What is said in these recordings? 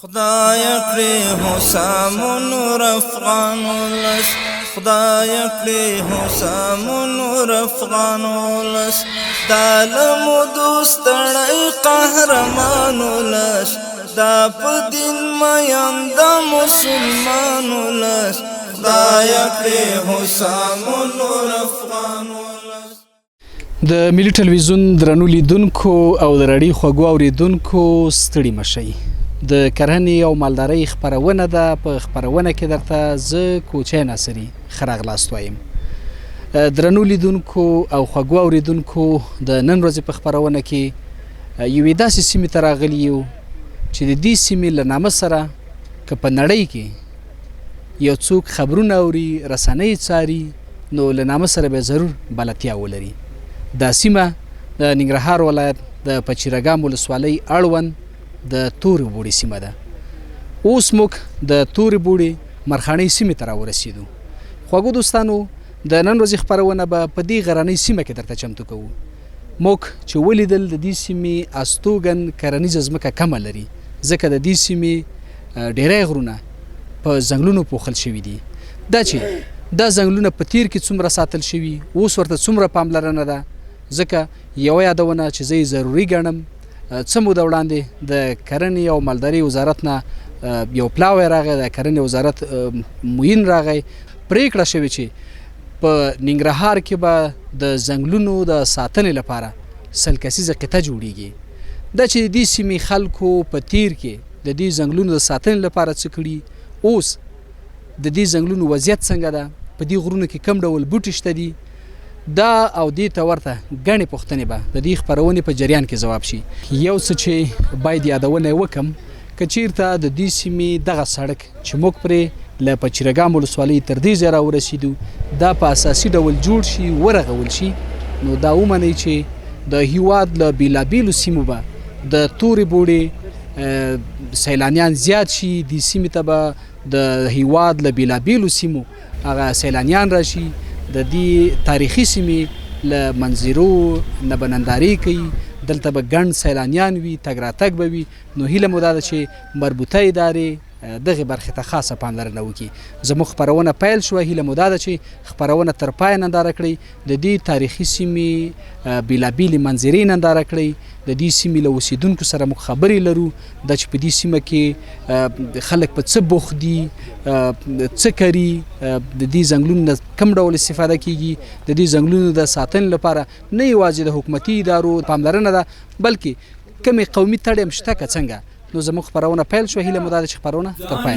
خدای کړی حسام نور افغان ولس، خدای کړی حسام نور افغان ولس، دا لمو دوستړی قهرمان ولس، دا په دین مین د مسلمان ولس، خدای کړی حسام نور افغان ولس. د ملي ټلویزیون درنو لیدونکو او د راډیو خوږو اوریدونکو ستړي مشئ. د کرهنې او مالدارۍ خپرونه ده. په خپرونه کې درته زه کوچی ناصري ښه راغلاست وایم. درنو لیدونکو او خوږو اوریدونکو د نن ورځې په خپرونه کې یوې داسې سیمې ته راغلي یو چې د دې سیمې له نامه سره که په نړۍ کې یو څوک خبرونه اوري، رسنۍ څاري، نو له نامه سره به ضرور بلدتیا ولري. دا سیمه د ننګرهار ولایت د پچیرګام ولسوالۍ اړوند د تورې بوړې سیمه ده. اوس موږ د تورې بوړې مرخاڼۍ سیمې ته راورسېدو. خوږو دوستانو، د نن ورځې خپرونه به په دې غرنۍ سیمه کې درته چمتو کوو. موږ چې ولیدل د دې سیمې استوګن کرنیزه ځمکه کمه لري، ځکه د دې سیمې ډیری غرونه په ځنګلونو پوښل شوي دي. دا چې دا ځنګلونه په تیر کې څومره ساتل شوي، اوس ورته څومره پاملرنه ده، ځکه یوه یادونه چې زه یې ضروري ګڼم. څه موده وړاندې د کرنې او مالدارۍ وزارت نه یو پلاوی راغی، د کرنې وزارت معین راغی، پریکړه شوې چې په ننګرهار کې به د ځنګلونو د ساتنې لپاره 100 کسیزه قطعه جوړیږي. دا چې د دې سیمې خلکو په تیر کې د دې ځنګلونو د ساتنې لپاره څه کړي، اوس د دې ځنګلونو وضعیت څنګه ده، په دې غرونو کې کوم ډول بوټي شته دي، دا او دې ته ورته ګڼې پوښتنې به د دې خپرونې په جریان کې ځواب شي. یو څه چې باید یادونه وکم، که چیرته د دې سیمې دغه سړک چې موږ پرې له پچیرګام ولسوالۍ تر دې ځایه راورسېدو دا په اساسي ډول جوړ شي، ورغول شي، نو دا ومنئ چې د هیواد له بېلابېلو سیمو به د تورې بوړې سیلانیان زیات شي. دې سیمې ته به د هیواد له بېلابېلو سیمو هغه سیلانیان راشي، د دې تاریخي سیمې له منظرو نه به نندارې کوي، دلته به ګڼ سیلانیان وي، تګ راتګ به وي. نو هیله مو دا ده چې مربوطه ادارې دغې برخې ته خاصه پاملرنه وکړي. زموږ خپرونه پیل شوه، هیله مو دا ده چې خپرونه تر پایه ننداره کړئ، د دې تاریخي سیمې بېلابېلې منظرې ننداره کړئ، د دې سیمې له اوسیدونکو سره موږ خبرې لرو، دا چې په دې سیمه کې خلک په څه بوخت دي، څه کري، د دې ځنګلونو نه کوم ډول استفاده کیږي، د دې ځنګلونو د ساتنې لپاره نه یوازې د حکومتي ادارو پاملرنه ده، بلکې کومې قومي تړې هم شته که څنګه. نو زموږ خپرونه پیل شوه، هیله مو دا ده چې خپرونه تر پایه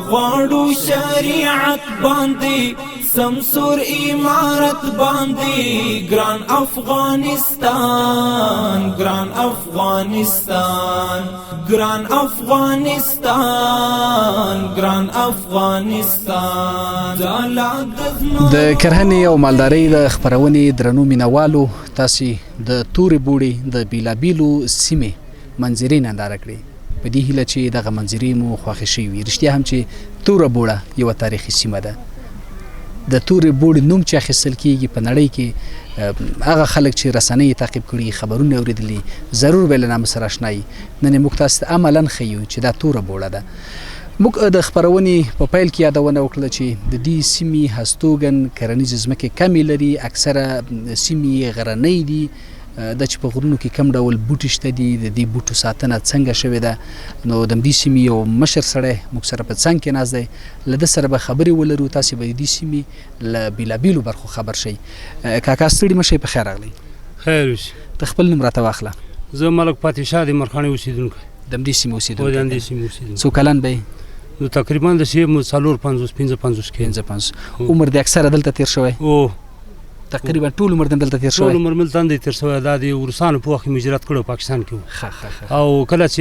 غواړو شریعت باندې سمسور امارت باندې ګران افغانستان، ګران افغانستان، ګران افغانستان، ګران افغانستان. د کرهنې او مالدارۍ د خپرونې درنو مینوالو، تاسې د تورې بوړې د بېلابېلو سیمې منظرې ننداره کړې. په دې هیله چې دغه منظرې مو خوښې شوي وي. رښتیا هم چې توره بوړه یوه تاریخي سیمه ده. د تورې بوړې نوم چې اخیستل کېږي په نړۍ کې، هغه خلک چې رسنۍ تعقیب کړي، خبرونه اورېدلي، ضرور به له نامه سره اشنا یي. نن یې موږ تاسو ته عملاً ښیو چې دا توره بوړه ده. موږ د خپرونې په پیل کې یادونه وکړه چې د دې سیمې هستوګن کرنیزې ځمکې کمې لري، اکثره سیمې غرنۍ دي. دا چې په غرونو کې کم ډول بوټي شته دي، د دې بوټو ساتنه څنګه شوې ده. نو د دې سیمې یو مشر سړی موږ سره په څنګ کې ناست دی، له ده سره به خبرې ولرو، تاسې به د دې سیمې له بېلابېلو برخو خبر شئ. کاکا ستړي مه شئ، په خیر راغلی. خیر اوسې. ته خپل نوم راته واخله. زه ملک پاتې شاه د مرخاڼۍ اوسېدونکی. د همدې سیمې اوسېدونکی. د همدې سیمې اوسېدونکی. څو کلن به یې؟ نو تقریبا د سیمې 54 55 کې. 55. عمر دې اکثره دلته تېر شوی؟ تقریبا ټول عمر دلته تیر شوی. ټول عمر ملته تیر شوی. دا د روسانو په وخت کې مهاجرت کړو پاکستان کې، او کله چې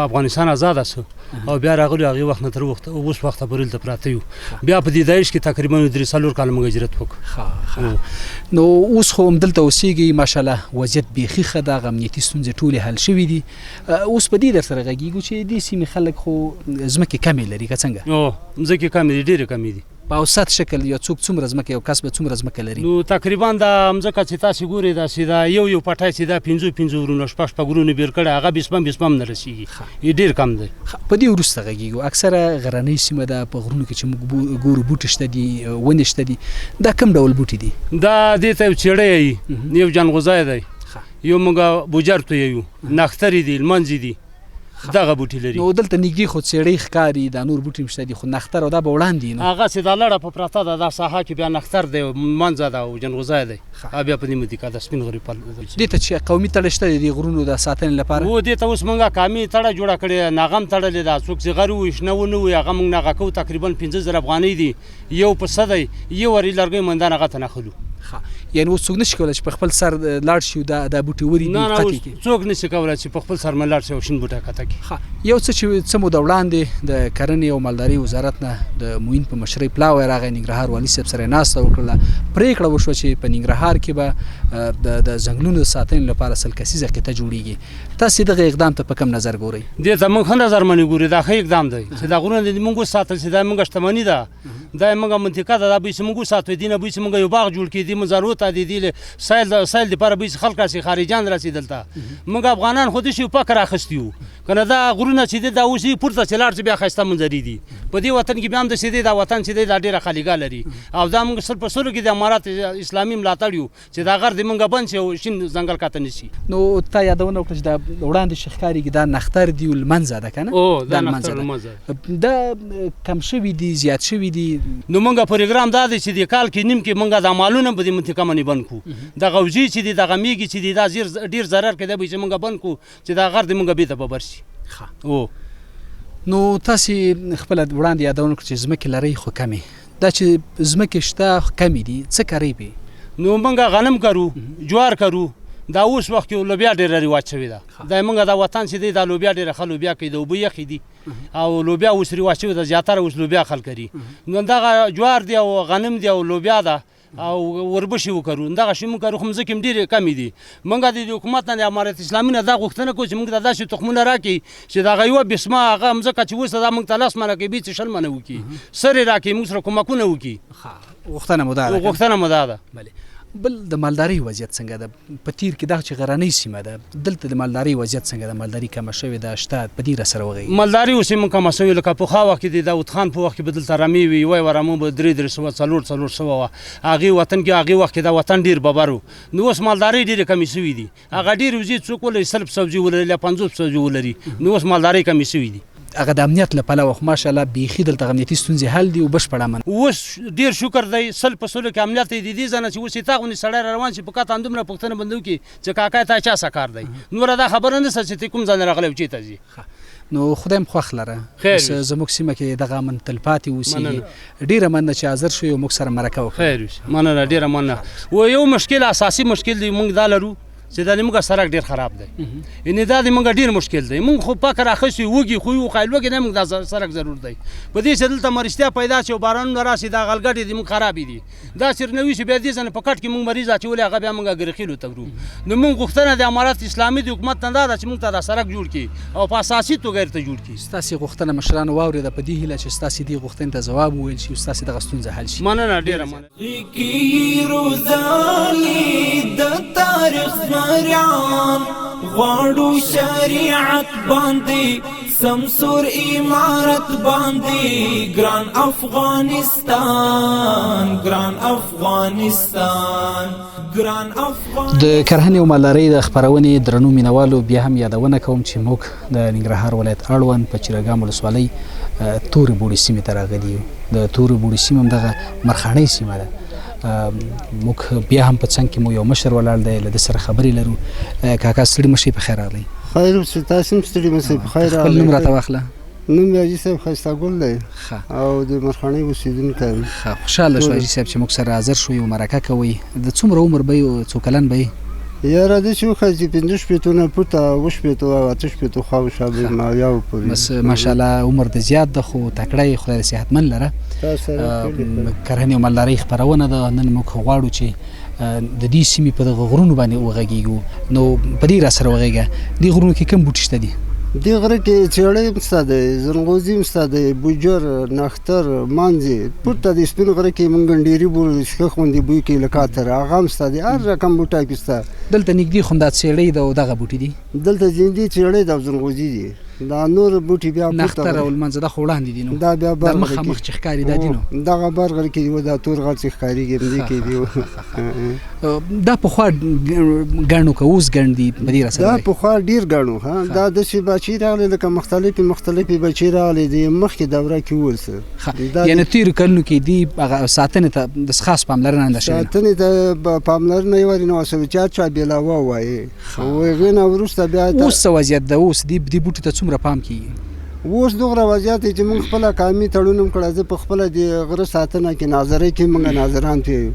افغانستان آزاد شو او بیا راغلو، هغه وخت نه تر وخت اوس وخت پورې دلته پراته یو. بیا په دې دایښ کې تقریبا 3 کال موږ هجرت وکړو. نو اوس خو هم دلته اوسېږئ، ماشاءالله وضعیت بیخي ښه ده، امنیتي ستونزې ټولې حل شوي دي. اوس په دې در سره غږېږو چې دې سیمې خلک خو ځمکې کمې لري که څنګه؟ ځمکې کمې دي، ډېرې کمې دي. په اوسط شکل یو څوک څومره ځمکه یو کس به څومره ځمکه لري؟ نو تقریبا دا ځمکه چې تاسو ګورئ داسې دا یو پټی چې دا 5 ورونه شپږ ورونه بیر کړی هغه 20 نه رسیږي ډېر کم دی. په دې وروسته غږیږو اکثره غرنۍ سیمه ده په غرونو کې چې موږ ګورو بوټي شته دي ونې شته دي دا کوم ډول بوټي دي؟ دا دې ته یو چیړی یو جانغوزی دی یو موږ بوجر ته یو نخترې دي لمنځې دي دغه بوټي لري. نو دلته نږدې خو څېړۍ ښکاري دا نور بوټي هم شته دي خو نختر او دا به وړاندې نو هغه چې دا لړه په پرته ده دا ساحه کې بیا نختر دی منځه ده او جنغوزی دی بیا په دې مدیکا د سپین غري په دې ته چې قومي تړه شته دي غرونو د ساتنې لپاره و دې ته اوس موږ قومي تړه جوړه کړې ناغم تړلې ده څوک چې غر وي شنه ونه وي هغه موږ ناغه کوو تقریبا 15,000 افغانۍ دي یو پسه دی یو وري لرګی مندان هغه ته نخلو یعنی اوس څوک نشي کولای چې په خپل سر لاړ شي دا بوټي وري دي قطعي کې څوک نشي کولای چې په خپل سر ملاړ شي او شین بوټه کته کې. یو څه چې څه مو د وړاندې د کرنې او مالدارۍ وزارت نه د موین په مشرۍ پلاوی راغی ننګرهار والي صاحب سره ناسته وکړله پریکړه وشوه چې په ننګرهار کې به د ځنګلونو د ساتنې لپاره سل کسیزه قطعه جوړیږي. تاسو دغه اقدام ته په کوم نظر ګورئ؟ دې ته موږ ښه نظر باندې ګورو دا ښه اقدام دی چې دا غرونه دې موږ وساتل چې دا موږ شتمني ده دا موږ منطقه ده دا به موږ وساتو دي نه به موږ یو باغ جوړ کړي دي مزارو ته دي سایل لپاره به خلک راسي خارجان راسي دلته موږ افغانان خود شي فکر اخستیو کنه دا غرونه چې دا اوسې پورته چلاړ چې بیا خسته منځري دي په دې وطن کې بیا هم د سیدې دا وطن چې دا ډیره خالیګا لري او دا موږ سر په سر کې د امارات اسلامي ملاتړ یو چې دا غر دې موږ بند شي او شین ځنګل کاته نشي. نو تا یادونه وکړه چې دا وړاندې شخکاری کې دا نختر دی ولمنځه ده کنه دا نختر لمنځه دا کم شوی دی زیات شوی دی. نو موږ پروګرام دا دی چې د کال کې نیم کې موږ د مالونه په دې منطقه باندې بند کو د غوجي چې د غمیږي چې دا ډیر ضرر کې دی چې موږ بند کو چې دا غر دې موږ به ته ببر شي. او نو تاسو خپل وړاندې یادونه کړئ چې ځمکې لري خو کمې دا چې ځمکې شته کمې دي څه کوي به؟ نو موږ غنم کرو جوار کرو دا اوس وخت کې لوبیا ډیره رواج شوی ده دا موږ د وطن چې دی دا لوبیا ډیره خلک بیا کوي د وبو یخې دي او لوبیا اوس رواج شوی ده زیاتره اوس لوبیا خلک کوي نو دا جوار دی او غنم دی او لوبیا ده او وربشي وکړو دغه شی موږ کوو خو ځکه ډېر کم دي موږ د حکومت نه د امارت اسلامي نه دا غوښتنه کوو چې موږ د داسې تخمونه راکړي چې دا غيو بسمه هغه ځکه چې وسه دا موږ تلاس منه کې به شل منه وکي سره راکړي موږ سره کومکونه وکي غوښتنه مو ده. بله بل د مالدارۍ وضعیت څنګه ده په تیر کې دا چې غرنۍ سیمه ده دلته د مالدارۍ وضعیت څنګه ده مالداري کم شوې ده شته په دې سره وغږی مالداري اوس هم کم شوې لکه په خوا وخت کې د داود خان په وخت کې بدل ترمي وي وای ورمو به 300 هغه وطن کې هغه وخت کې دا وطن ډیر ببرو نو اوس مالداري ډیر کم شوې دي هغه ډیر وزي څوک ولې سلب سبزي ولري 50 سبزي ولري نو اوس مالداري کم شوې دي هغه د امنیت لپاره خو ماشاءالله بیخي دلته امنیتي ستونزې حل دي او بشپړه من اوس ډیر شکر دی سل په سلو کې امنیت دی دي ځنه چې اوس تاغونی سړی روان شي په کاته اندومره پښتنه بندو کې چې کاکا ته چا سکار دی نور دا خبره نه چې کوم ځان راغلی و چې تاسو نو خدایم خوښ لره زموږ سیمه کې دغه من تلپاتې اوسي ډیره مننه چې حاضر شو یو موږ سره مرکه وکړو. خیر مننه ډیره مننه و یو مشکل اساسي مشکل دی موږ دا لرو چې دا موږ سړک ډیر خراب دی ان دا موږ ډیر مشکل دی موږ خو پاک راخصي وږي خو یو خایلوګ نه موږ دا سړک ضرور دی په دې چې دلته مرشتیا پیدا شي باران راشي دا غلګړې دي موږ خراب دي دا سرنوي چې به دې ځنه پکټ کې موږ مریض اچولې هغه بیا موږ غرخیلو تګرو نو موږ غوښتنه د امارات اسلامي د حکومت نه دا چې موږ ته دا سړک جوړ کړي او په اساسي توګه ته جوړ کړي. تاسو غوښتنه مشران واوري د پدې هله چې تاسو دې غوښتنه ته جواب وویل شي تاسو د غستون حل شي. مننه ډیره مننه. کی روزاني د تاریخ مریان غواړو شریعت باندې سمسور امارت باندې ګران افغانستان د کرهنې او مالدارۍ د خبرونې درنو مینوالو بیا هم یادونه کوم چې موږ د ننګرهار ولایت اړوند په چرګام ولسوالۍ تورې بوړي سیمې ته راغلي یو د تورې بوړي سیمه هم دغه مرخاڼۍ سیمه ده موږ بیا هم په څنګ کې مو یو مشر ولاړ دی له سره خبرې لرو کاکا ستړي مشي په خیر راغلی. خیر اوسې تاسو هم ستړي مشي په خیر راغلی. خپل نوم راته واخله. نوم یې حاجي صاحب ښایسته ګل دی او د مرخاڼۍ اوسېدونکی یم. خوشحاله شو حاجي صاحب چې موږ سره حاضر شو یو مرکه کوئ د څومره عمر به څو کلن به یاره داسې وښایي چې 50 نه پورته 28 او 28 خواوشا به مایاو پورې بس ماشاءالله عمر د زیات ده خو تکړه یې خدای صحتمند لره. کرهنې او مالدارۍ خپرونه ده نن موږ غواړو چې د دې سیمې په دغه غرونو باندې وغږیږو نو په دې را سره وغږیږه دې غرونو کې کوم بوټي شته دي؟ دې غره کې څېړۍ هم شته دی، ځنغوزي هم شته دی، بوجر، نښتر، منځې. پورته د سپین غره کې موږ ګنډېري بولو، شخه غوندې بوی کوي لکه عطر، هغه هم شته دی. هر رقم بوټی پکې شته. دلته نږدې خو همدا څېړۍ ده او دغه بوټي دي؟ دلته ځینې څېړۍ ده او ځنغوزي دي. دا نور بوټي بیا نښتر او لمنځه دا خو وړاندې دي نو دا بیا بر مخامخ چې ښکاري دا دي نو دغه بر غره کې دی، دا تور غر چې ښکارېږي همدې کې دی. دا پخوا ګڼو که اوس ګڼ دي په دې را سره؟ دا پخوا ډېر ګڼو. دا داسې بچي راغلي لکه مختلفې بچي راغلي دي مخکې دوره کې ولسه. یعنې تېرو کلونو کې دي هغه ساتنې ته د خاص پاملرنه نه شوې؟ ساتنې ته پاملرنه یې ورې نه وه شوې، چا بېلاوه ووایي. هغې نه وروسته بیا اوس څه وضعیت ده؟ اوس دې بوټي ته څومره پام کېږي؟ اوس دوغره وضعیت دی چې موږ خپله قومي تړون هم کړی. زه په خپله د غره ساتنه کې ناظرۍ کې موږ ناظران پیو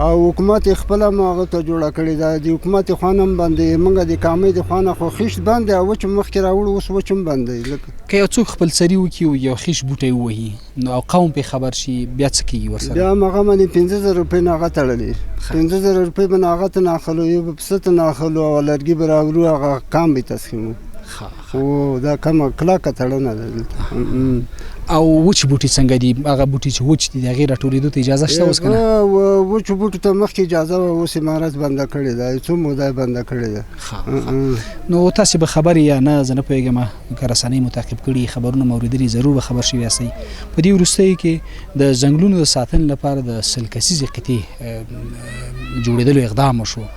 او حکومت یې خپله هم هغه ته جوړه کړې ده. د حکومت خوا نه هم بند دی، موږ د قومۍ د خوا نه خو خیشت بند دی او وچ مخکې راوړو، اوس وچ هم بند دی. که یو څوک خپلسري وکړي او یو خیش بوټی ووهي نو او قوم پرې خبر شي بیا څه کېږي ورسره؟ بیا هم هغه باندې 50,000 روپۍ نه هغه تړلې. 50,000 روپۍ به نه هغه ته نه اخلو، یو به پسه ته نه اخلو او لرګي به راوړو، هغه کام به تسخیمو. خو دا کومه کلکه تړنه ده دلته. او وچ بوټي څنګه دي؟ هغه بوټي چې وچ دي د هغې راټولېدو ته اجازه شته اوس که نه؟ وچو بوټو ته مخکې اجازه وه، اوس امارت بنده کړې ده، څو موده یې بنده کړې ده. نو تاسې به خبر یا نه؟ زه نه پوهېږم که رسنۍ متعقب کړي خبرونه مو اورېدلي ضرور به خبر شوي یاستئ. په دې وروستیو کې د ځنګلونو د ساتنې لپاره د 100 کسیزې قطعې جوړېدلو اقدام وشو.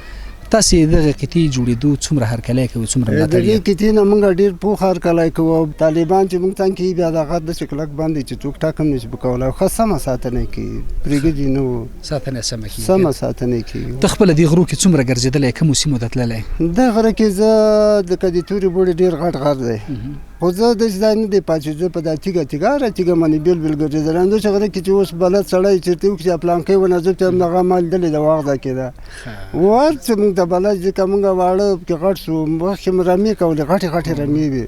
تاسې دغه قطعې جوړېدو څومره هرکلی کوئ، څومره ملاتړ؟ د دې قطعې نه موږ ډېر پوخ هرکلی کوو. طالبان چې موږ څنګ کې بیا دغه داسې کلک باندې چې څوک ټاک هم نشي کولی. ښه سمه ساتنه یې کوي، پرېږدي نه و، ساتنه سمه کېږي، سمه ساتنه یې کوي. ته خپله دې غرو کې څومره ګرځېدلی، کومو سیمو ته تللی؟ دې غره کې زه لکه د تورې بوړې ډېر غټ غر دی، خو زه داسې ځای نه دی پاتې چې زه په دا تیږه هره تیږه باندې بېل ګرځېدلی. همداسې غره کې چې اوس بلد سړی چېرته وکړي پلانکۍ ونه زه ته هم هغه ما لیدلې ده واغده کې ده هر څه موږ ته بلد ځکه موږ واړه پکې غټ شو. مخکې مې رمې کولې، غټې رمې وې،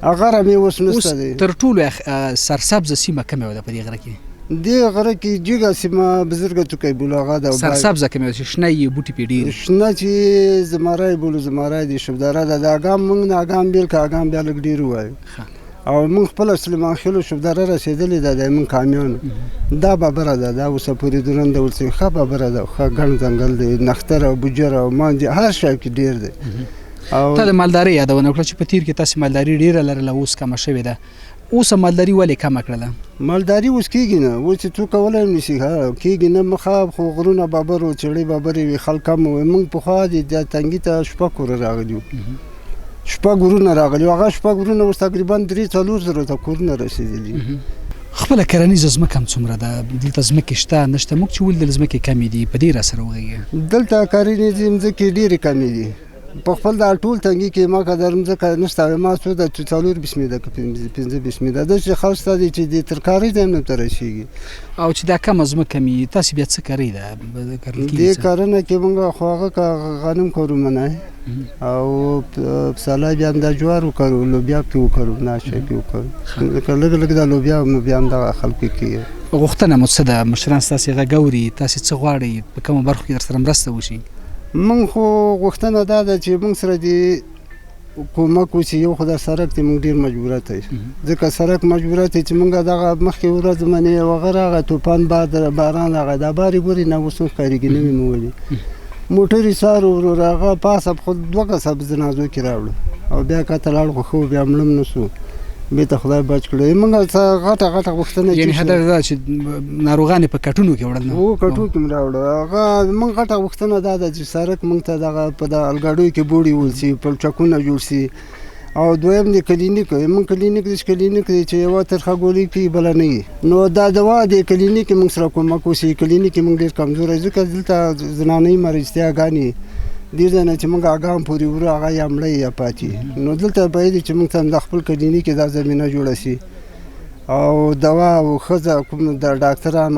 هغه رمې اوس نشته دی. تر ټولو سرسبزه سیمه کومه وه په دې غره کې؟ دې غره کې جګه سیمه بزرګه څوکۍ بولو هغه ده. سرسبزه کومه چې شنه یې بوټي پرې ډېر شنه چې زمری بولو، زمری د شبدره ده. د اګام موږ نه اګام بیل که اګام بیا لږ ډېر ووایو او موږ خپله سلیمان خیلو شبدره رسېدلې ده. د موږ کامیانو دا ببره ده، دا اوسه پورې درنده ورسوي. ښه ببره ده، ښه ګڼ ځنګل دی، نښتر او بوجر او مانجې هر شی کې ډېر دی. تا د مالدارۍ یادونه وکړه چې په تېر کې تاسې مالداري ډېره لرله، اوس کمه شوې ده. اوس مالداري ولې کمه کړله؟ مالداري اوس کېږي نه، اوس چې څوک کولی هم نشي، کېږي نه. مخه خو غرونه بابر و، چړې بابرې وې، خلک کم وو. موږ پخوا د تنګي ته 6 کوره راغلي وو، 6 ورونه راغلي وو. هغه 6 ورونه اوس تقریبا 3-4 زرو ته کورونه رسېدلي. خپله کرنیزه ځمکه هم څومره ده؟ دلته ځمکې شته نشته؟ موږ چې ولیدل ځمکې کمې دي، په دې را سره وغږېږه. دلته کرنیزې ځمکې ډېرې کمې دي. په خپل دا ټول تنګي کې ما قدر مځکه نشته، ما څو د 4 متره که 15 متره داسې خلک شته دي چې د ترکارۍ ځای نه ته رسېږي. او چې دا کمه ځمکه مې تاسې بیا څه کرئ ده؟ دې کرنه کې موږ خو هغه غنم کرو منی او پسرلی بیا هم دا جوار وکرو، لوبیا پکې وکرو، ناشه پکې وکرو. لږ دا لوبیا نو بیا هم دغه خلکو کوي. غوښتنه مو څه ده؟ مشران ستاسې غږ اوري، تاسې څه غواړئ په کومو برخو کې درسره مرسته وشي؟ موږ خو غوښتنه دا ده چې موږ سره د کومک وشي. یو خو دا سړک دی موږ ډېر مجبوریت دی، ځکه سړک مجبوریت دی چې موږ دغه مخکې ورځ منې هغه راغی طوفان باران راغی، دا بارې ګورې نه اوس هم ښکارېږي، نه مې مو ولي موټرې سارو ورور هغه پاسه خو 2 کسه په جنازو کې راوړو او بیا کته لاړ خو ښه بیا مړم نه شو، بېرته خدای بچ کړو. موږ څه غټه غوښتنه یعنې هدف دا چې ناروغان یې په کټونو کې وړل؟ هو کټو کې مې راوړو. هغه موږ غټه غوښتنه دا ده چې سړک موږ ته دغه په د الګاډیو کې بوړي ولسي، پلچکونه جوړ سي. او دویم د کلینیک، موږ کلینیک دی چې یوه ترخه ګولۍ پي بله نه وي. نو دا دوا د کلینیک موږ سره کومک وشي. کلینیک موږ ډېر کمزوری، ځکه دلته زنانۍ مرضتیاګانې دې ځای نه چې موږ اګام پورې ورو هغه یا مړی یا پاتې. نو دلته باید چې موږ ته د خپل کلینیک کې دا زمینه جوړه شي او دوا او ښځه کوم د ډاکټران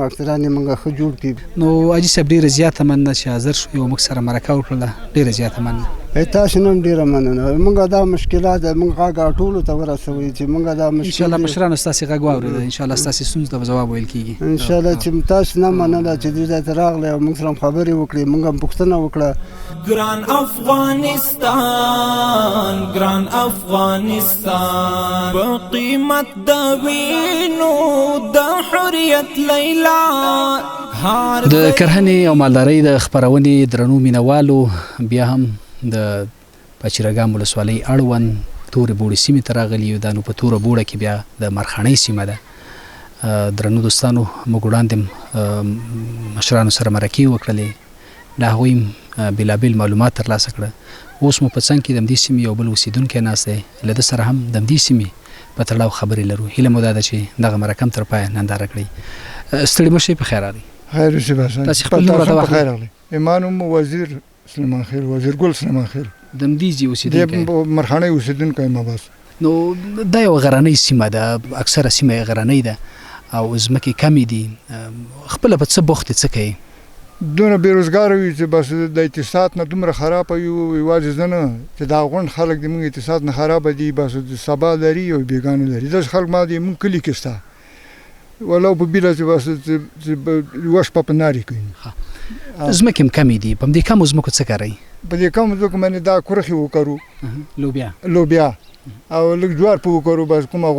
یې موږ ښه جوړ کړي. نو حاجي صاحب ډېره زیاته مننه چې حاضر شوې او موږ سره مرکه وکړله، ډېره زیاته مننه. تاسو نن ډیره مننه موږ دا مشکلات موږ غاګه ټولو ته ورسوي چې موږ دا ان شاء الله مشکل مشرانو ستاسو غږ واورید ان شاء الله ستاسو ستونزو ته جواب ویل کیږي ان شاء الله چې تاسو نه مننه چې دې ته راغله او موږ سره خبرې وکړې موږ هم پوښتنه وکړه ګران افغانستان ګران افغانستان په قیمت د وینو د حریت لیلا د کرهنې او مالدارۍ د خپرونې درنو مینوالو بیا هم د پچیرګام ولسوالۍ اړوند تورې بوړې سیمې ته راغلي یو دا نو په توره بوړه کې بیا د مرخڼۍ سیمه ده درنو دوستانو موږ وړاندې مشرانو سره مرکې وکړلې د هغوی بېلابېل معلومات ترلاسه کړه اوس مو په څنګ کې د همدې سیمې یو بل اوسېدونکی ناست دی له ده سره هم د همدې سیمې په تړاو خبرې لرو هیله مو دا ده چې دغه مرکه هم تر پایه ننداره کړئ ستړي مه شئ په خیر راغلئ خیر اوسې باسه تاسې خپل نوم راته په خیر راغلی زما نوم وزیر سلیمان خیل وزیر ګل سلیمان خیل د همدې ځای اوسېدونکی د مرخڼۍ اوسېدونکی یم بس نو دا یو غرنۍ سیمه ده اکثره سیمه یې غرنۍ ده او ځمکې کمې دي خپله په څه بوخت څه کوي دونه بېروزګاره وي چې بس د اقتصاد نه دومره خرابه یو یوازې زه نه چې دا غونډ خلک د موږ اقتصاد نه خرابه دي بس سبا لري او بیګانه لري داسې خلک ما دي موږ کلي کې شته ولو په بیله چې بس یوه شپه په نارې کوي ځمکې هم کمې دي په همدې کمو ځمکو څه کوئ په دې کمو ځمکو باندې دا کرښې وکرو لوبیا او لږ جوار په وکرو بس کومه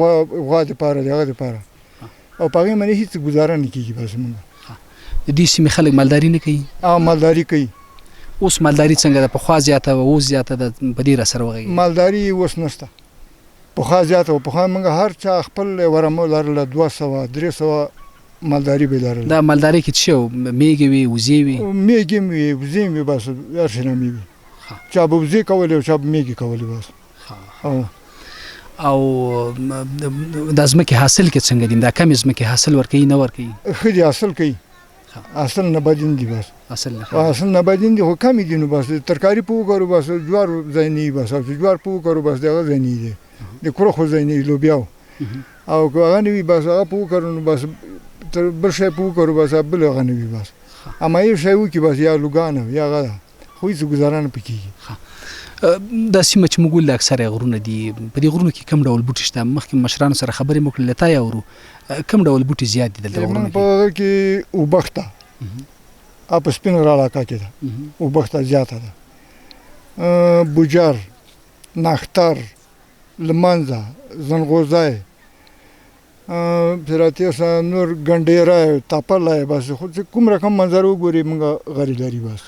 غوا دپاره د هغه دپاره او په هغې باندې هېڅ ګزاره نه کېږي بس موږ د دې سیمې خلک مالداري نه کوي مالداري کوي اوس مالداري څنګه ده پخوا زیاته وه اوس زیاته ده په دې راسره وغږېږي مالداري اوس نشته پخوا زیاته وه پخوا موږ هر چا خپل ورمه لرله 200 300 مالداري به لرله دا مالداري کې څه شی میږې وې وزې وې میږې هم وې وزې هم وې بس هر شی نه مې وې چا به وزې کولې او چا به میږې کولې بس او د ځمکې حاصل کې څنګه دي دا کمې ځمکې حاصل ورکوي نه ورکوي ښه دي حاصل کوي حاصل نبادین دي بس حاصل نبادین دي خو کمې دي نو بس ترکاري په وکړو بس جوار ځای نه وي بس او چې جوار په وکړو بس دغه ځای نه دی د کرخو ځای نه وي لوبیاو او که هغه نه وي بس هغه په وکړو نو بس بل شی په وکړو بس بل هغه نه وي بس اما یو شی وکړي بس یا لوګانه یا هغه خو هېڅ ګزاره نه پکې کېږي دا سیمه چې موږ ولې اکثره غرونه دي په دې غرونو کې کم ډول بوټي شته مخکې مشرانو سره خبرې مو کړلې له تا یې اورو کم ډول بوټي زیات دي دلته غرونو په هغه کې اوبښته په سپین غره علاقه کې ده اوبښته زیاته ده بوجر نختر لمنځه زنغوزی پراتیسه نور ګنډیری تپلی بس خو کوم رقم منظر وګوري موږ غري لري بس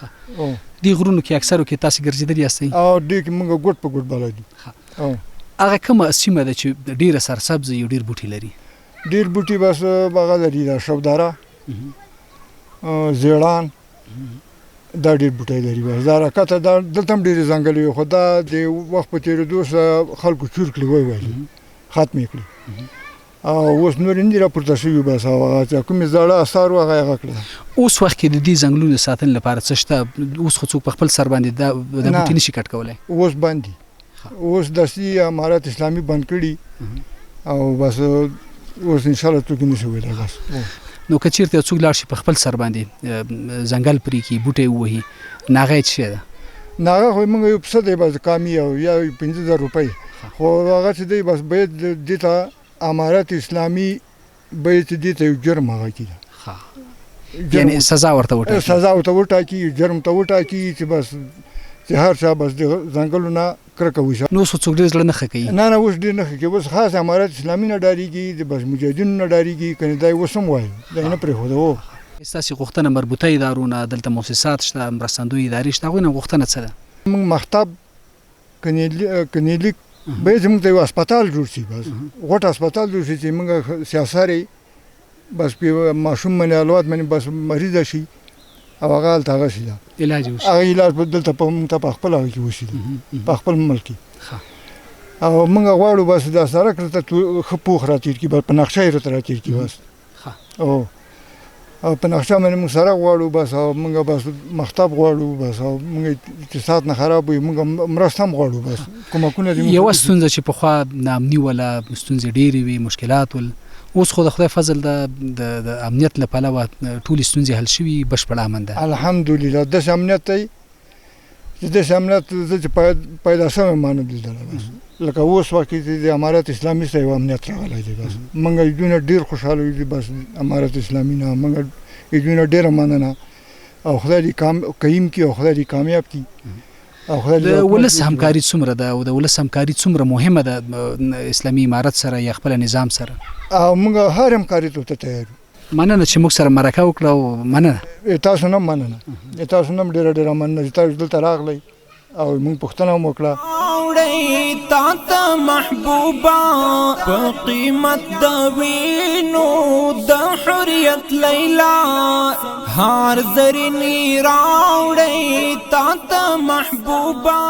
دې غرونو کې اکثرو کې تاسې ګرځېدلي یاستئ او دې کې موږ ګوټ په ګوټ بلدو هغه کومه سیمه ده چې ډېره سرسبزه یو ډېر بوټي لري ډېر بوټي بس هغه لري دا شوداره زیړان دا ډېر بوټی لري بس دا راکته دا دلته هم ډېرې ځنګل وي خو دا د وخت په تېرېدو سره خلکو چور کړي وویلي ختم یې کړي او اوس نور نه دي راپورته شوي بس هغه چې کومې زاړه اثار وو هغه یې هغه کړه اوس وخت کې د دې ځنګلونو ساتنې لپاره څه شته اوس خو څوک په خپل سر باندې دا بوټي نشي کټ کولی اوس بند دي اوس داسې امارت اسلامي بند کړي او بس اوس انشاءالله څوک نشي ویلی بس نو که چېرته یو څوک لاړ شي په خپل سر باندې ځنګل پرې کړي بوټی ووهي ناغه یې څه شی ده ناغه خو موږ یو پسه دی بس کامي او یا 50,000 روپۍ خو هغه چې دی بس باید دې ته امارت اسلامي باید دې ته یو جرم هغه کړي یعنې سزا ورته وټاکي جرم ته وټاکي چې بس چې هر چا بس د ځنګلو نه کرکه وشي نو اوس څوک ډېر زړه نه ښه کوي نه اوس ډېر نه ښه کوي اوس خاص امارت اسلامي نه ډارېږي د بس مجاهدینو نه ډارېږي کنې دا یې اوس هم وایي دا یې نه پرېښوده ستاسې غوښتنه مربوطه ادارونه دلته مؤسسات شته مرستندوی ادارې شته هغوی نه غوښتنه څه ده موږ مکتب کلینیک باید زموږ ته یو هسپتال جوړ شي بس غوټ هسپتال جوړ شي چې موږ سیاسارې بس په ماشوم باندې الوات باندې بس مریضه شي او هغه هلته هغه شي علاج وشي هغه علاج به دلته موږ ته په خپل هغه کې وشي په خپل ملک کې او موږ غواړو بس دا سړک راته ښه پوخ راتېر کړي په نقشه یې راته راتېر کړي بس او په نقشه باندې موږ سړک غواړو بس او موږ بس مکتب غواړو بس او موږ اقتصاد نه خراب وي موږ مرسته هم غواړو بس کومکونه دي یوه ستونزه چې پخوا ناامني وله ستونزې ډېرې وي مشکلات ول اوس خو د خدای فضل د امنیت له پلوه ټولې ستونزې حل شوي بشپړ امن ده الحمدلله داسې امنیت دی چې داسې امنیت زه چې پیدا شوی ما نه لیدلی بس لکه اوس وخت کې د امارت اسلامي سره یو امنیت راغلی دی بس موږ ایجونه ډېر خوشحاله یو بس امارت اسلامي نه موږ ایجونه ډېره مننه او خدای دې قیم کړي او خدای دې کامیاب کړي او خدای د ولس همکاري څومره ده او د ولس همکاري څومره مهمه ده اسلامي امارت سره یا خپل نظام سره او موږ هر همکاري ته تیار یو مننه چې موږ سره مرکه وکړه او مننه تاسو نه مننه تاسو نه ډېره مننه چې تاسو دلته راغلی او موږ پوښتنه هم وکړه اوړی تا ته محبوبا په قیمت د وینو د حریت لیلا هار زرینی راوړی تا ته محبوبا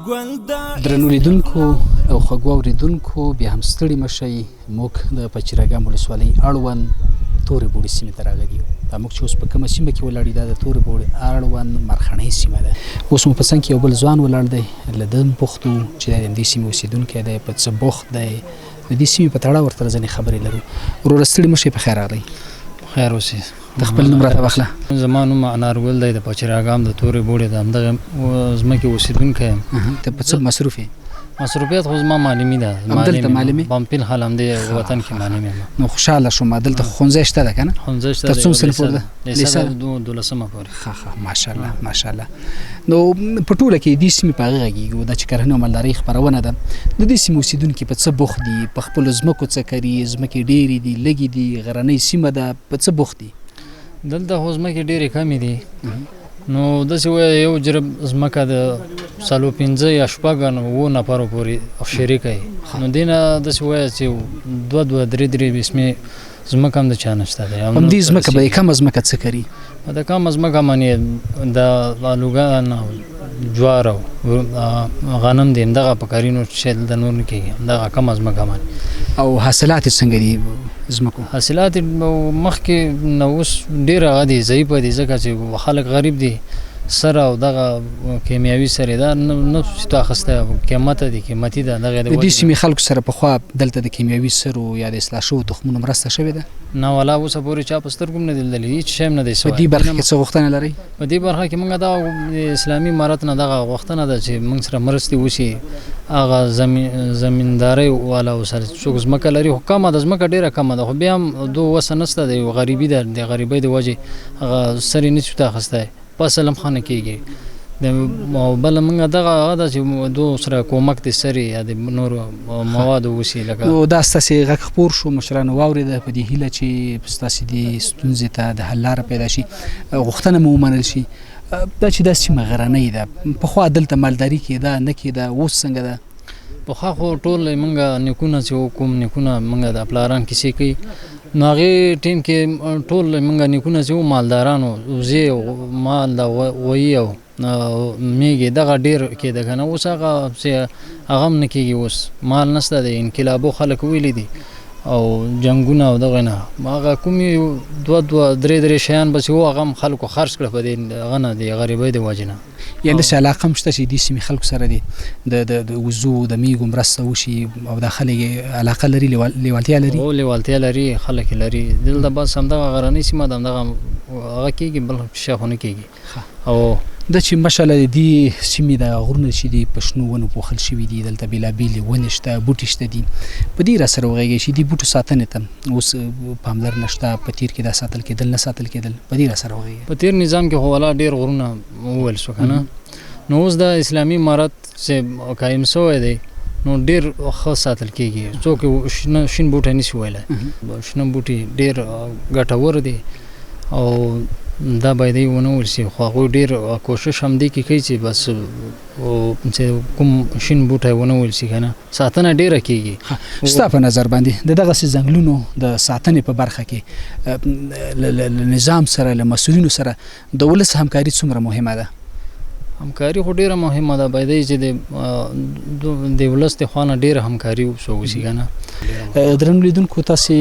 ګل د درنو لیدونکو او خوږو اوریدونکو بیا هم ستړي مشئ موږ د پچیراګام ولسوالۍ اړوند تورې بوړې سیمې ته راغلي یو دا موږ چې اوس په کومه سیمه کې ولاړ دا د تورې بوړې اړوند مرخڼۍ سیمه ده اوس مو په څنګ کې یو بل ځوان ولاړ دی له ده هم پوښتو چې د همدې سیمې اوسېدونکی دی په څه بوخت دی د دې سیمې په تړاو ورته ځینې خبرې لرو وروره ستړي مشئ په خیر راغلی خیر اوسې د خپل نوم راته واخله زما نوم انارګل دی د پچیراګام د تورې بوړې د همدغه ځمکې اوسېدونکی یم ته په څه مصروف یې مصروفیت خو زما معلمي ده همدلته معلمي بامپیل حال همدې وطن کې معلم یم نو خوشحاله شوم دلته ښوونځی شته ده که نه ښوونځی شته تر څوم صنف پورې ده لیسه دولسمه پورې ښه ماشاءالله ماشاءالله نو په ټوله کې دې سیمې په هغه غږېږو دا چې کرهنې او مالدارۍ خپرونه ده د دې سیمې اوسېدونکي په څه بوخت دي په خپلو ځمکو څه کري ځمکې ډېرې دي لږې دي غرنۍ سیمه ده په څه بوخت دي دلته خو ځمکې ډېرې کمې دي نو داسې وایي یو جرب ځمکه د څلور پنځه یا شپږ اووه نفرو پورې شریکه وي نو دې نه داسې وایي چې دوه درې بسمې ځمکه هم د چا نشته دی همدې ځمکه به یې کمه ځمکه څه کري د کمه ځمکه باندې د الوګان او جوار او غنم دي همدغه په کارینو چې دلته نور نه کېږي همدغه کمه ځمکه باندې او حاصلات یې څنګه دي ځمکو حاصلات مخکې نو اوس ډېر هغه دي ضعیفه دي ځکه چې خلک غریب دي سره او دغه کیمیاوي سره دا نه څه اخسته قیمت دي قیمتي ده دغه د دې سیمې خلکو سره پخوا دلته د کیمیاوي سرو یا د اصلاح شوو تخمونو مرسته شوې ده نه ولا اوسه پورې چا په سترګو نه دي لیدلې هېڅ شی هم نه دی په دې برخه کې څه غوښتنه لرئ په دې برخه کې موږ د اسلامي امارت نه دغه غوښتنه ده چې موږ سره مرستې وشي هغه زمیندارۍ والا ورسره څوک ځمکه لري خو کمه ده ځمکه ډېره کمه ده خو بیا هم دو وسه نشته د یو غریبي ده د غریبۍ د وجې هغه سر یې نشو ته اخیستی فصل هم ښه نه کېږي بله موږ دغه هغه ده چې دو سره کومک د سرې یا د نورو موادو وشي لکه نو دا ستاسې غږ خپور شو مشرانو واورېده په دې هیله چې ستاسې دې ستونزې ته د حل لاره پیدا شي غوښتنه مو ومنل شي دا چې دا سیمه غرنۍ ده پخوا دلته مالداري کېده نه کېده اوس څنګه ده پخوا خو ټول موږ نیکونه چې کوم نیکونه موږ د پلاران کیسې کوي نو هغې ټیم کې ټول موږ نیکونه چې مالدارانو وزې مال د غویي او میږې دغه ډېر کېده که نه اوس هغه هم نه کېږي اوس مال نشته دی انقلابو خلک ویلي دي او جنګونه او دغه نه هغه کومې دوه درې شیان بس و هغه هم خلکو خرڅ کړه په دې هغه نه د غریبۍ د وجې نه یعنې داسې علاقه هم شته چې دې سیمې خلکو سره دي د وزو د میږو مرسته وشي او دا خلک علاقه لري لیوالتیا لري او لیوالتیا لري خلک لري دلته بس همدغه غرنۍ سیمه ده همدغه هغه کېږي بل شی خو نه کېږي او دا چې ماشاءالله د دې سیمې د غرونه چې دي په شنو ونو پوښل شوي دي دلته بېلابېلې ونې شته بوټي شته دي په دې راسره وغږېږئ چې دې بوټو ساتنې ته اوس پاملرنه شته په تیر کې دا ساتل کېدل نه ساتل کېدل په دې راسره وغږېږئ په تیر نظام کې خو والا ډېر غرونه وویل شو که نه نو اوس د اسلامي امارت چې قایم شوی دی نو ډېر ښه ساتل کېږي څوک شین بوټی نشي ویلی شنه بوټي ډېر ګټور دي او دا باید یې ونه ویل شي خو هغوی ډېر کوشش هم دې کې کوي چې بس چې کوم شین بوټی ونه ویل شي که نه ساتنه ډېره کېږي ستا په نظر باندې د دغسې ځنګلونو د ساتنې په برخه کې له نظام سره له مسؤلینو سره د ولس همکاري څومره مهمه ده همکاري خو ډېره مهمه ده باید چې د ولس د خوا نه ډېره همکاري وشي که نه درنو لیدونکو تاسې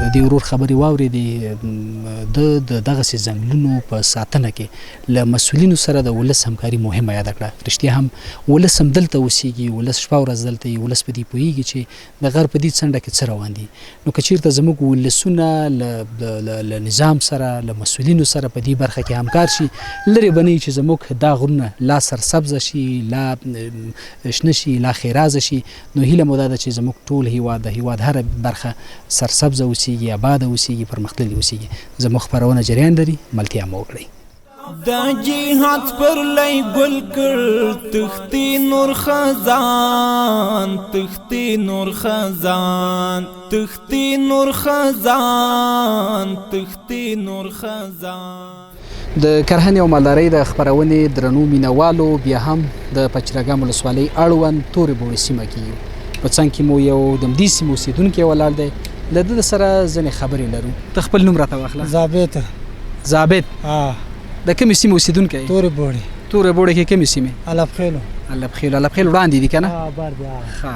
د دې ورور خبرې واورېدې د دغسې ځنګلونو په ساتنه کې له مسؤلینو سره د ولس همکاري مهمه یاده کړه رښتیا هم ولس هم دلته اوسېږي ولس شپه ورځ دلته وي ولس په دې پوهېږي چې د غر په دې څنډه کې څه روان دي نو که چېرته زموږ ولسونه له نظام سره له مسؤلینو سره په دې برخه کې همکار شي لرې به نه وي چې زموږ دا دا غرونه لا سرسبزه شي، لا شنه شي، لا خیرازه شي. نو هیله مو دا ده چې زموږ ټول هیواد د هیواد هره برخه سرسبزه اوسیږي، آباده اوسیږي، پرمختللې اوسیږي. زموږ خپرونه جریان لري، ملتیا مو وکړئ. دا جهاد پر لای گل کر تختی نور خزان، تختی نور خزان، تختی نور خزان، تختی نور خزان. د کرهنې او مالدارۍ د خپرونې درنو مینوالو بیا هم د پچرګام ولسوالۍ اړوند تورې بوړې سیمه کې یو. په څنګ کې مو یو د همدې سیمې اوسېدونکی ولاړ دی، له ده سره ځینې خبرې لرو. ته خپل نوم راته واخله. ضابط. د کومې سیمې اوسېدونکی یې؟ تورې بوړې. تورې بوړې کې کومې سیمې؟ الف خیلو وړاندې دي که نه؟ بار دی. ښه.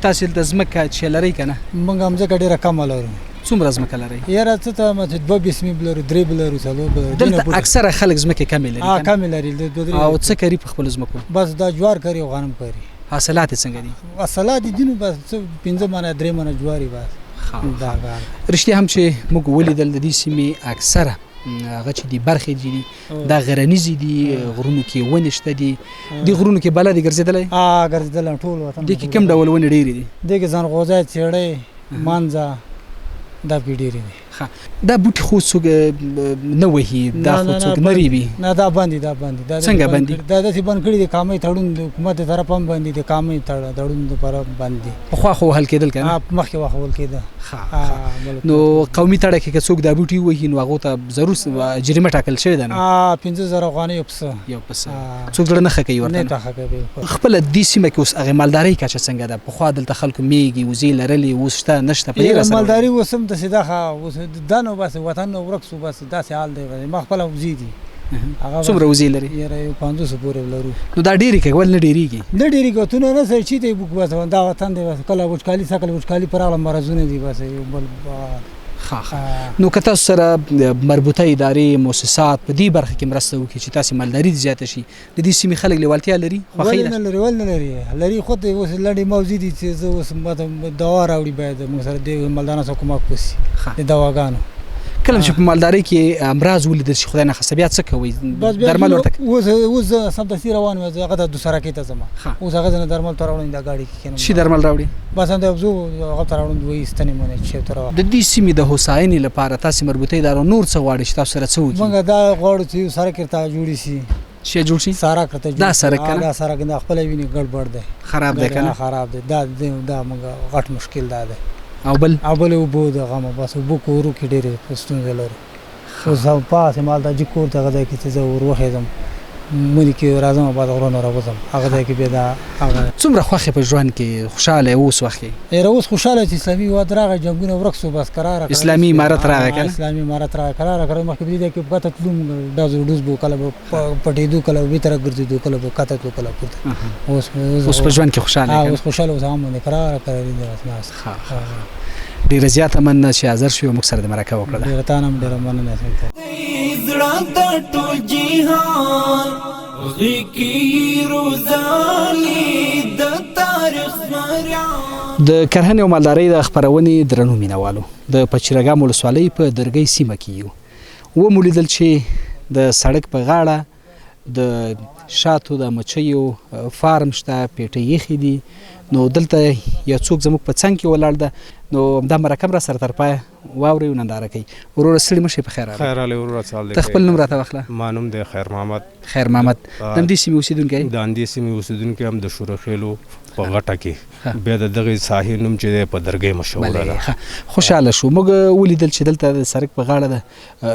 تاسې دلته ځمکه چې لرئ که نه؟ موږ ځمکه ډېره کمه لرو. څومره ځمکه لرئ؟ یاره څه ته مته 2 بسمې لرو، 3 لرو، 4 دلته اکثره خلک ځمکې کمې لري. کمې لري. او څه کوي په خپلو ځمکو؟ بس دا جوار کوي او غنم کوي. حاصلات یې څنګه دي؟ حاصلات دي نو بس 15 منه 3 منه جواري بس. رښتیا هم چې موږ ولیدل د دې سیمې اکثره هغه چې دي برخې دي دا غرنیزې دي، غرونو کې ونې شته دي. دې غرونو کې بله دي ګرځېدلی؟ ګرځېدلی ټول وطن. دې کې کوم ډول ونې ډېرې دي؟ دې کې ځنغوزی، څېړۍ، منځه، دا پکې ډېرې دي. دا بوټي خو څوک نه وهي، دا خو څوک نه ریبي؟ نه دا بند دي. څنګه بند دي؟ دا داسې بند کړي دي، کامې تړون د حکومت د طرفه هم بند دي، کامې تړون لپاره بند دي. پخوا خو وهل کېدل که نه؟ مخکې وهل کېده. نو قومي تړه کې که څوک دا بوټي ووهي نو هغو ته ضرور جریمه ټاکل شوې ده؟ 15,000 افغانۍ یو پسه. څوک زړه نه ښه کوي ورته؟ نه ښه کوي. خپله دې سیمه کې اوس هغې مالدارۍ کچه څنګه ده؟ پخوا دلته خلکو میږي وزې لرلې، اوس شته نشته؟ په دې راسره مالداري اوس هم داسې ده. اوس دا نو بس وطن نو ورک شو، بس داسې حال دی. ما خپله وزې دي. څومره وزې لري؟ یاره 500 پورې لرو. نو دا ډېرې کوي ولې نه ډېرېږي؟ نه ډېرېږي. تونه نه سر چی دی بوک بس دا وطن دی. بس کله وچکالي سکل وچکالي پر اړه مرزونه دي بس یو بل. نو که تاسو سره مربوطه ادارې مؤسسات په دې برخه کې مرسته وکړي چې تاسې مالداري دې زیاته شي، د دې سیمې خلک لیوالتیا لري؟ خوښۍ ده؟ ولې نه لري. خو ته اوس لنډې موضوع دي چې زه اوس دوا راوړي باید موږ سره د مالدارانو سره کومک وشي د دواګانو. کله چې په مالدارۍ کې امراض ولیدل شي خدای نخواسته بیا څه کوئ؟ درمل ورته اوس زه سمدستي روان یم. هغه د دوسراکې ته ځم. اوس هغه نه درمل ته راوړم دا ګاډي کې کېنم. شي درمل راوړي؟ بس همدا زه هغه ته راوړم دوی ستنې مونږ چې ته راوړم. د دې سیمې د هوساینې لپاره تاسې مربوطه ادارو نور څه غواړئ چې تاسو سره څه وکړي؟ موږ دا غواړو چې سړک ورته جوړ شي. شي جوړ شي؟ سړک ورته دا سړک که نه؟ دا سړک نه خپله وینې ګډوډ دی، خراب دی که نه؟ خراب دی. دا موږ غټ مشکل دا دی. او بل اوبه دغه بس اوبه کورو کې ډېرې ستونزې لرو. اوس پاسې مال دا چې کور دغه ځای کې چې زه ور وخېږم مني کې راځم بعد غرونه راوځم هغه ځای کې بیا دا هغه څومره خوښې په ژوند کې خوشحاله اوس وخت کې؟ اوس خوشحاله چې اسلامي هېواد راغی، جنګونه ورک شو، بس قراره اسلامي امارت راغی که نه؟ اسلامي امارت راغی قراره کړی. مخکې په دې ځای کې کته تلو ډز به کله به پټېدو، کله به بېرته راګرځېدو، کله به کته تلو، کله پورته. اوس په ژوند کې خوشحاله یې؟ اوس خوشحاله اوس هم باندې قراره کړی دی. ډېره زیاته مننه چې حاضر شوې او موږ سره د مرکه وکړله. ډېره تا نه هم ډېره مننه. زړه د ټول جهان غږ کې روزانې د تاریخ زمریان. د کرهنې او مالدارۍ د خپرونې درنو مینوالو، د پچرګام ولسوالۍ په درګۍ سیمه کې یو. ومو لیدل چې د سړک په غاړه د شاتو د مچیو فارم شته، پیټۍ ایښې دي. نو دلته یو څوک زموږ په څنګ کې ولاړ ده. نو دا مرکه را سره تر پایه واورئ او ننداره کوي. وروره ستړي مه شئ، په خیر راغلی. خیر راغلی وروره. څه حال دی؟ ته خپل نوم راته واخله. ما نوم دی خیر محمد. خیر محمد د همدې سیمې اوسېدونکی یې؟ د همدې سیمې اوسېدونکی هم د شورخیلو په غټه کې. بیا د دغې ساحې نوم چې دی په درګۍ مشهوره ده. خوشحاله شو. موږ ولیدل چې دلته د سړک په غاړه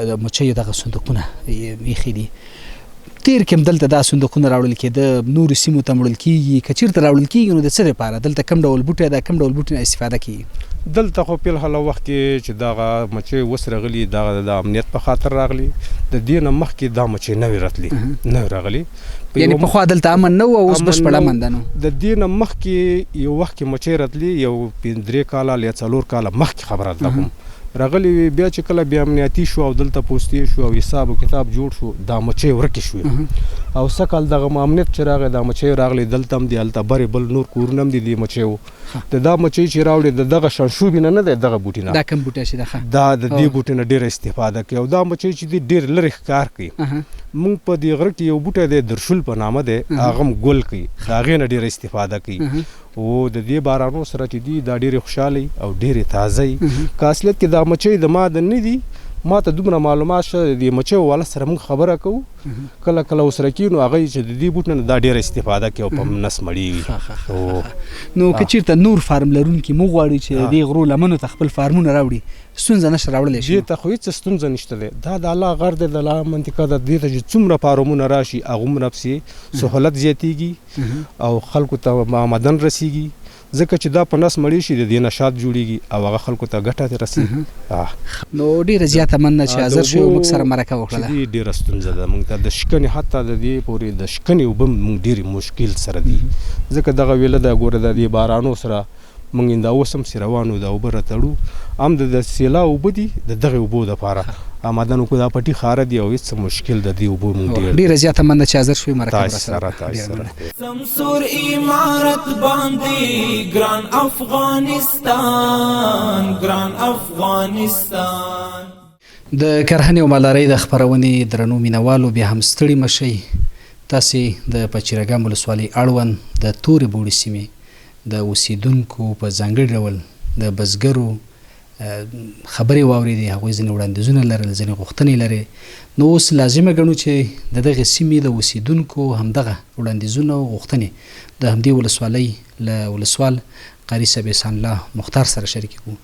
د مچیو دغه صندوقونه ایښي دي. تیر کې هم دلته دا صندوقونه راوړل کېده، نورو سیمو ته وړل کېږي. که چېرته راوړل کېږي نو د څه دپاره؟ دلته کوم ډول بوټی ده، کوم ډول بوټي نه استفاده کېږي؟ دلته خو په الحاله وخت کې چې دغه مچۍ اوس راغلي، دغه د امنیت په خاطر راغلي. د دې نه مخکې دا مچۍ نه وې راتلي، نه وې راغلي. یعنې پخوا دلته امن نه و او اوس بشپړ امن ده؟ نو د دې نه مخکې یو وخت کې مچۍ راتلي، یو 3 کاله یا 4 کاله مخکې خبره ده کوم. راغلی بیا چې کله بیا امنیتي شو او دلته پوستې شو او حساب او کتاب جوړ شو دا مچۍ ورکې شوې او سکل دغه امنیت چې راغی دا مچۍ راغلی دلته هم دي هلته برې بل نور کورونه هم دي دې مچیو د دا مچۍ چې راوړي د دغه شنشوبي نه دی دغه بوټي نه دا کوم بوټی چې ده دا د دې بوټي نه ډېره استفاده کوي او دا مچۍ چې دی ډېر لرې ښکار کوي مونږ په دې غره کې یو بوټی دی درشل په نامه دی هغه هم ګل کوي د هغې نه ډېره استفاده کوي او د دې بارانو سره چې دي دا ډېرې خوشحالي او ډېرې تازه وي که اصلیت کې دا مچۍ د ما د نه دي ما ته دومره معلومات شته د دې مچیو والا سره موږ خبره کوو کله کله ورسره کېنو هغوی چې د دې بوټ نه دا ډېره استفاده کوي او په نس مړې وي نو که چېرته نور فارم لرونکي مو غواړي چې د دې غرو لمنو ته خپل فارمونه راوړي ستونزه نشته راوړلی شي دې ته خو هېڅ ستونزه نشته دی دا د الله غر دی د الله منطقه ده دې ته چې څومره فارمونه راشي هغومره پسې سهولت زیاتېږي او خلکو ته آمدن رسېږي ځکه چې دا په نس مړې شي د دې نشاط جوړېږي او هغه خلکو ته ګټه ترې رسېږي نو ډېره زیاته مننه چې حاضر شوي موږ سره مرکه وکړله چې ډېره ستونزه ده موږ ته د شکنې حتی د دې پورې د شکنې اوبه موږ ډېرې مشکل سره دي ځکه دغه ویله ده ګوره د دې بارانو سره موږ دا اوس هم چې روانو دا اوبه راتړو هم د سیلا اوبه دي د دغې اوبو دپاره آمدن وکړو دا پټي خاره دي او هېڅ مشکل د دې اوبو موږ ډېره زیاته مننه چې حاضر شوي مرکه سره سمسور عمارت باندې ګران افغانستان ګران افغانستان د کرهنې او مالدارۍ د خپرونې درنو مینوالو بیا هم ستړي مشئ تاسې د پچیرګام ولسوالۍ اړوند د تورې بوړې سیمې د اوسیدونکو په ځانګړي ډول د بزګرو خبرې واورېدې هغوی ځینې وړاندیزونه لرل ځینې غوښتنې لري نو اوس لازمه ګڼو چې د دغې سیمې د اوسیدونکو همدغه وړاندیزونه او غوښتنې د همدې ولسوالۍ له ولسوال قاري صاحب احسان الله مختار سره شریکې کړو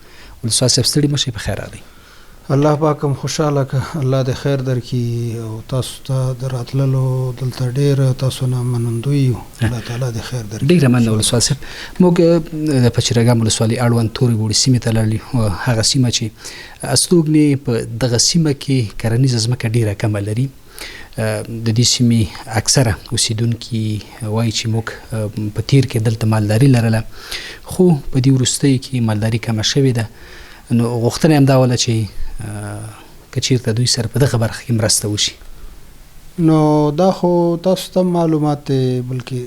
ولسوال صاحب ستړي مشئ په خیر راغلی الله پاک هم خوشحاله که الله د خیر درکړي او تاسو ته د راتللو دلته ډېر تاسو نه منندوی یو الله تعالی د خیر درکړي ډېره مننه ولسوال صاحب موږ د پچیرګام ولسوالۍ اړوند تورې بوړې سیمې ته لاړلي هغه سیمه چې استوګنې په دغه سیمه کې کرنیزه ځمکه ډېره کمه لري د دې سیمې اکثره اوسیدونکي وایي چې موږ په تیر کې دلته مالداري لرله خو په دې وروستیو کې مالداري کمه شوې ده نو غوښتنه یې همدا وله چې که چېرته دوی سره په دغه برخه کې مرسته وشي نو دا خو تاسو ته معلومات دی بلکې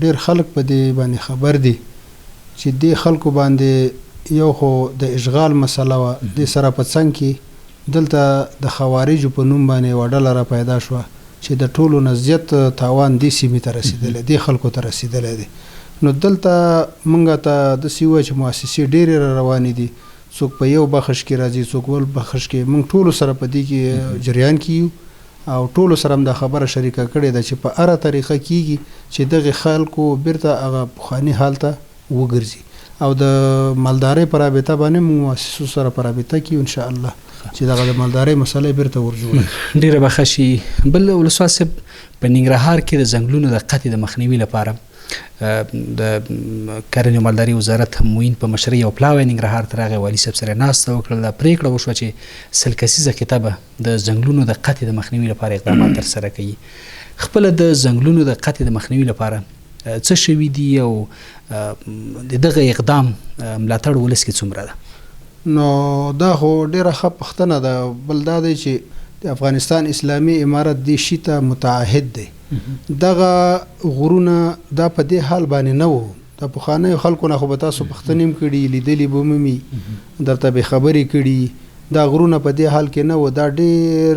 ډېر خلک په دې باندې خبر دي چې دې خلکو باندې یو خو د اشغال مسله وه دې سره په څنګ کې دلته د خوارجو په نوم باندې یوه ډله را پیدا شوه چې د ټولو نه زیات تاوان دې سیمې ته رسېدلی دې خلکو ته رسېدلی دی نو دلته موږ ته داسې ووایه چې مؤسسې ډېرې را روانې دي څوک په یو بخش کې راځي څوک بل بخش کې موږ ټولو سره په دې کې جریان کې یو او ټولو سره هم دا خبره شریکه کړې ده چې په هره طریقه کېږي چې دغې خلکو بیرته هغه پخواني حال ته وګرځي او د مالدارۍ په رابطه باندې موږ مؤسسو سره په رابطه کې انشاءالله چې دغه د مالدارۍ مسله بیرته ورجوړه ډېره به ښه شي بل ولسوال صاحب په ننګرهار کې د ځنګلونو د قطع د مخنیوي لپاره د کرنې او مالدارۍ وزارت معین په مشرۍ یو پلاوی ننګرهار ته راغی والي صاحب سره ناسته وکړله پرېکړه وشوه چې 100 کسیزه کتابه د ځنګلونو د قطع د مخنیوي لپاره اقدامات ترسره کوي خپله د ځنګلونو د قطع د مخنیوي لپاره څه شوي دي او د دغه اقدام ملاتړ ولس کې څومره ده نو دا خو ډېره ښه پوښتنه ده بل دا دی چې د افغانستان اسلامي امارت دې شي ته متعهد دی دغه غرونه دا په دې حال باندې نه وو د پخوانیو خلکو نه خو به تاسو پوښتنې هم کړي لیدلي به مو مې درته به خبرې کړي دا غرونه په دې حال کې نه وو دا ډېر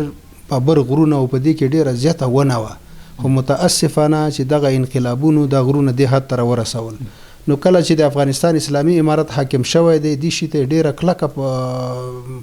بابر غرونه او په دې کې ډېره زیاته ونه وه خو متاسفانه چې دغه انقلابونو دا غرونه دې حد ته راورسول نو کله چې د افغانستان اسلامي امارت حاکم شوی دی دې شي ته ډېره کلکه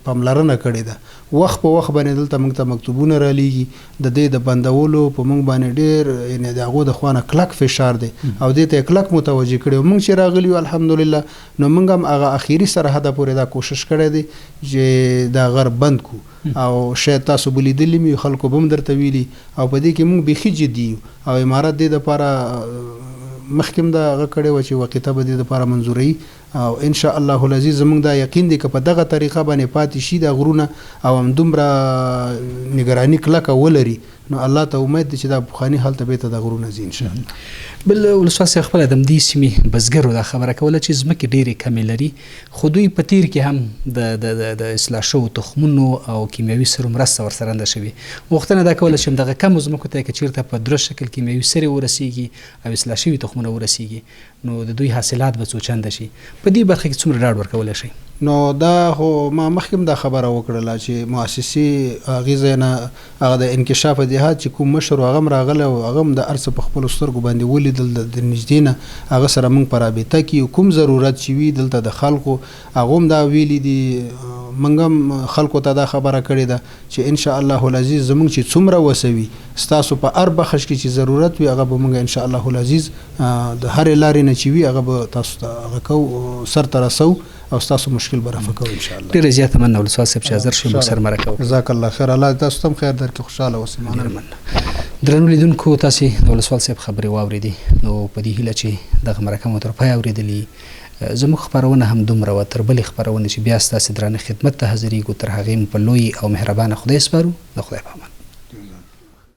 پاملرنه کړې ده وخت په وخت باندې دلته موږ ته مکتوبونه رالیږي د دې د بندولو په موږ باندې ډېر یعنې د هغو د خوا نه کلک فشار دی او دې ته یې کلک متوجه کړی موږ چې راغلي یو الحمدلله نو موږ هم هغه اخري سرحده پورې دا کوشش کړی دی چې دا غر بند کو او شاید تاسو به لیدلي مې خلکو به هم درته ویلي او په دې کې موږ بیخي جدي یو او امارت دې دپاره مخکې هم دا هغه کړی وه چې وقته به دې دپاره منظوروي او انشاء الله العزیز زموږ دا یقین دی که په دغه طریقه باندې پاتې شي دا غرونه او همدومره نګراني کلکه ولري نو الله ته امید دی چې دا پخواني حال ته بیرته د غرونه ځي ان شاء الله. بل ولسوال صاحب خپل د دې سیمې بزګرو دا خبره کوله چې ځمکې ډېرې کمې لري خو دوی په تیر کې هم د اصلاح شوو تخمونو او کیمیاوي سرو مرسته ورسره نه شوې. غوښتنه دا کوله چې همدغه کمو ځمکو ته که چېرته په درست شکل کیمیاوي سرې ورسیږي او اصلاح شوي تخمونه ورسیږي نو د دوی حاصلات به څو چنده شي. په دې برخه کې څومره ډاډ ورکولی شئ؟ نو دا خو ما مخکې دا خبره وکړله چې مؤسسې هغې ځای نه هغه د انکشاف دهات چې کوم مشر هغه هم راغلی او هغه هم د هر څه په خپلو سترګو باندې ولیدل د نږدې نه هغه سره موږ په رابطه کې کوم ضرورت چې وي دلته د خلکو هغه هم دا ویلي دي موږ هم خلکو ته دا خبره کړې ده چې انشاء الله العزیز زموږ چې څومره وسوي ستاسو په هر بخش کې چې ضرورت وي هغه به موږ انشاء الله العزیز د هرې لارې نه چې وي هغه به تاسو ته هغه کوو سرته رسو او تاسو مشکل به رفع کوو ان شاء الله. ډېره زیاته مننه ولسوال صاحب چې حاضر شئ موږ سره مرکه وکړو. جزاک الله خیر. الله تاسو ته هم خیر درکړي. خوشحاله اوسئ. مننه. درنو لیدونکو تاسې د ولسوال صاحب خبرې واورېدې نو په دې هیله چې دغه مرکه مو تر پایه اورېدلې زموږ خپرونه هم دومره وه تر بلې خپرونې چې بیا ستاسې درانه خدمت ته حاضرېږو تر هغې مو په لوی او مهربانه خدای سپارو. د خدای په امان.